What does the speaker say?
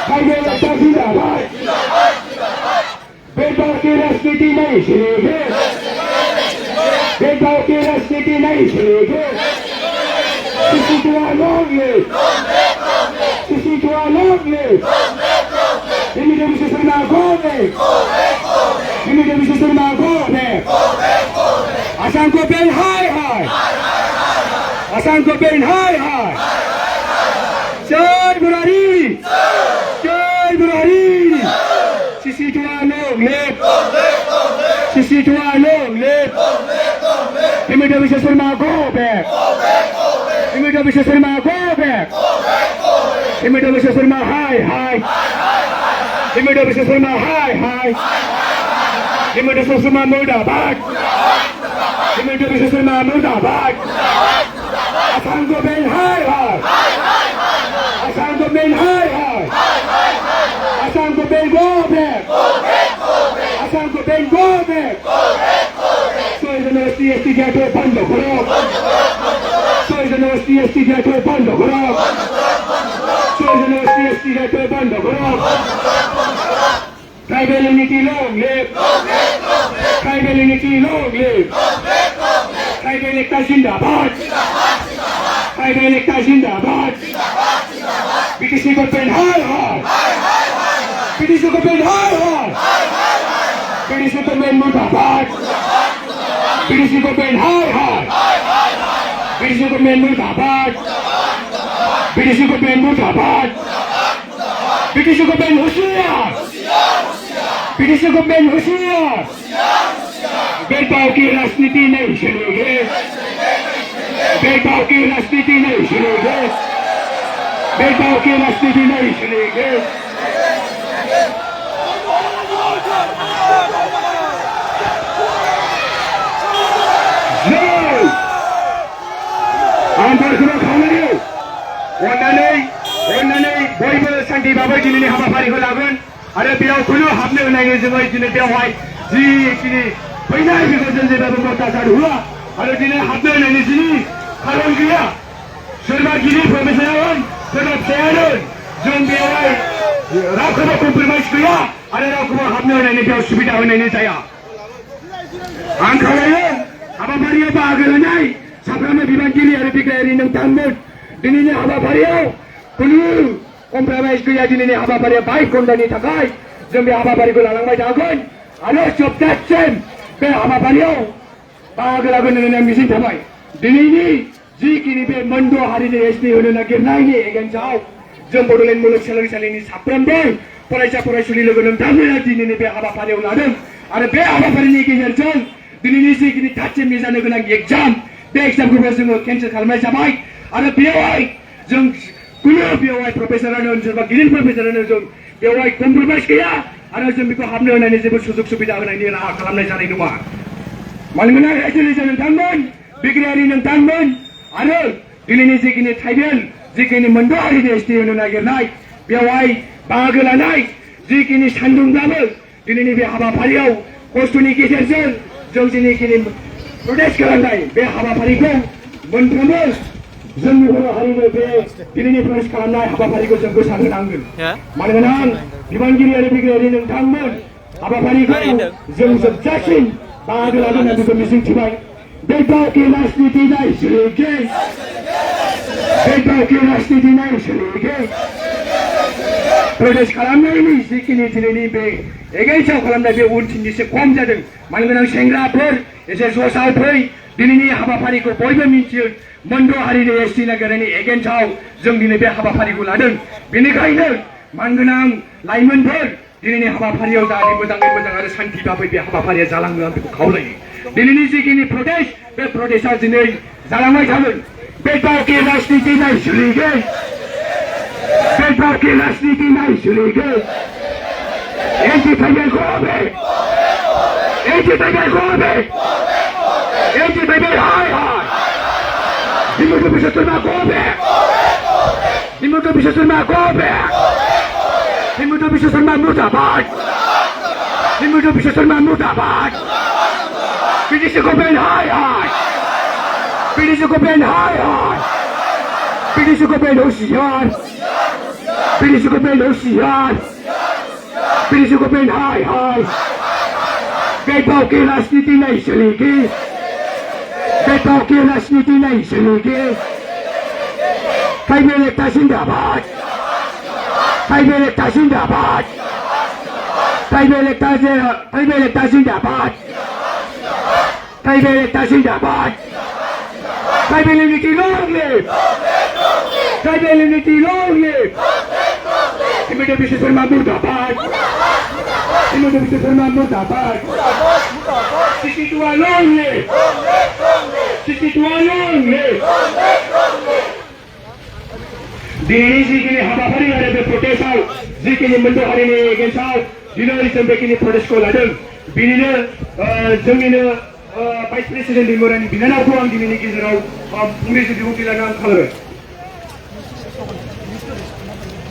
Tribal एकता जिंदाबाद भेदभाव की राजनीति नहीं चलेगी भेदभाव की राजनीति नहीं चलेगी Sisituan long live Sisituan long live Ini dia bisa terima gole Ini dia bisa terima gole Asal kau ben hai hai Asal kau ben hai hai Jai Burari Jai Burari Sisituan long live Sisituan long live Ini dia bisa terima gole Ini dia bisa terima gole Ini dia bisa terima hai hai Ini dia bisa terima hai hai Ini dia bisa terima murdabat Ini dia bisa terima murdabat Asal kau ben hai hai Asal kau ben hai hai Asal kau ben gole Asal kau ben gole Soy de los TST jato bando karo Soy de los TST jato bando karo Soy de los TST jato bando karo Tribal unity long live Tribal unity long live Tribal ekta zindabad Tribal ekta zindabad BTC government hai hai BTC government hai hai BTC government murdabad BTC government hai hai BTC government murdabad BTC government murdabad BTC government होशियार BTC government होशियार भेदभाव की राजनीति नहीं चलेगी भेदभाव की राजनीति नहीं चलेगी भेदभाव की राजनीति नहीं चलेगी आंदोलन खालायो अन्नानै बयबो शान्ति भाबै दिनैनि हाबाफारिखौ लागोन आरो बेयाव खुनु हाबनो होनायनि जोङो दिनै बेवहाय जिखिनि फैनाय बेखौ जों जेब्लाबो अत्याचार होआ आरो दिनै हाबनो होनायनि जिनि खारन गैया सोरबा गिदिर प्रफेसर होन सोरबा फिसायानो जों बेवहाय रावखौबो कमप्रमाइज गैया आरो रावखौबो हाबनो होनायनि बेयाव सुबिदा होनायनि जाया आं खावलायो हाबाफारियाव बाहागो लानाय साफ्रोमबो बिबानगिरि आरो बिग्रायारि नोंथांमोन दिनैनि हाबाफारियाव खुनु कमप्रमाइज गैया दिनैनि हाबाफारिया 22 घन्टानि थाखाय जों बे हाबाफारिखौ लालांबाय थागोन आरो जोबजासिम बे हाबाफारियाव बाहागो लागोन होननानै आं मिजिं थाबाय दिनैनि जिखिनि बे मोनद' हारिनि एसटि होनो नागिरनायनि एगेन्स्टआव जों बड'लेण्ड मुलुगसोलोंसालिनि साफ्रोमबो फरायसा फरायसुलि लोगो नोंथांमोना दिनैनि बे हाबाफारियाव लादों आरो बे हाबाफारिनि गेजेरजों दिनैनि जिखिनि थार्डसिमनि जानो गोनां एग्जाम बे एग्जामखौबो जोङो केन्सेल खालामनाय जाबाय आरो बेवहाय जों कुनु बेवहाय प्रफेसरानो सोरबा गिदिर प्रफेसरानो जों बेवहाय कमप्रमाइज गैया आरो जों बेखौ हाबनो होनायनि जेबो सुजुग सुबिदा होनायनि राहा खालामनाय जानाय नङा मानोना रायजोनि नोंथांमोन बिग्रायारि नोंथांमोन आरो दिनैनि जिखिनि ट्राइबेल जिखिनि मोनद' हारिनि एसटि होनो नागिरनाय बेवहाय बाहागो लानाय जिखिनि सान्दुंब्लाबो दिनैनि बे हाबाफारियाव खस्थ'नि गेजेरजों जों जिखिनि प्रटेस्ट खालामनाय बे हाबाफारिखौ मोनफ्रोमबो जोंनि बर' हारिनो बे दिनैनि प्रटेस्ट खालामनाय हाबाफारिखौ जों गोसार होनांगोन मानोना बिबानगिरि आरो बिग्रायारि नोंथांमोन हाबाफारिखौ जों जोबजासिम बाहागो लागोन होनना बेखौ मिजिंथिबाय भेदभाव की राजनीति नहीं चलेगी भेदभाव की राजनीति नहीं चलेगी प्रटेस्ट खालामनायनि जिखिनि दिनैनि बे एगेन्स्टआव खालामनाय बे उनथिं एसे खम जादों मानोना सेंग्राफोर एसे ज'साव फै दिनैनि हाबाफारिखौ बयबो मिथियो मोनद' हारिनि एसटि नागिरनायनि एगेन्स्टआव जों दिनै बे हाबाफारिखौ लादों बेनिखायनो मानगोनां लाइमोनफोर दिनैनि हाबाफारियाव जाहाथे मोजाङै मोजां आरो शान्ति भाबै बे हाबाफारिया जालाङो आं बेखौ खावलायो दिनैनि जिखिनि प्रटेस्ट बे प्रटेस्टआ दिनै जालांबाय थागोन भेदभाव की राजनीति नहीं चलेगी भेदभाव की राजनीति नहीं चलेगी एंटी ट्राइबल को हमें एंटी ट्राइबल को हमें एंटी ट्राइबल हाय हाय निमुto bisa terima kobe nimuto bisa terima kobe nimuto bisa terima murtabat nimuto bisa terima murtabat pilih sekopen hai hai pilih sekopen hai hai pilih sekopen hoशियार Pilih suku pen Rusian. Pilih suku pen hai hai. Berbau ke राजनीति नहीं चलेगी. बेबौ के राजनीति नहीं चलेगी. Tribal Ekta Zindabad. Tribal Ekta Zindabad. Tribal Ekta Zindabad. Tribal Ekta Zindabad. Tribal unity long live. Tribal unity long live. Himata Biswa Sarma Murdabad. Himata Biswa Sarma Murdabad. 62 long live. 62 long live. Dini zikini habari ada be protestal zikini mendo hari ni gensal dinari sampai kini protes ko ladang binina jengina vice president dimorani binana buang di mini kizarau umri se dibuti lagan khalre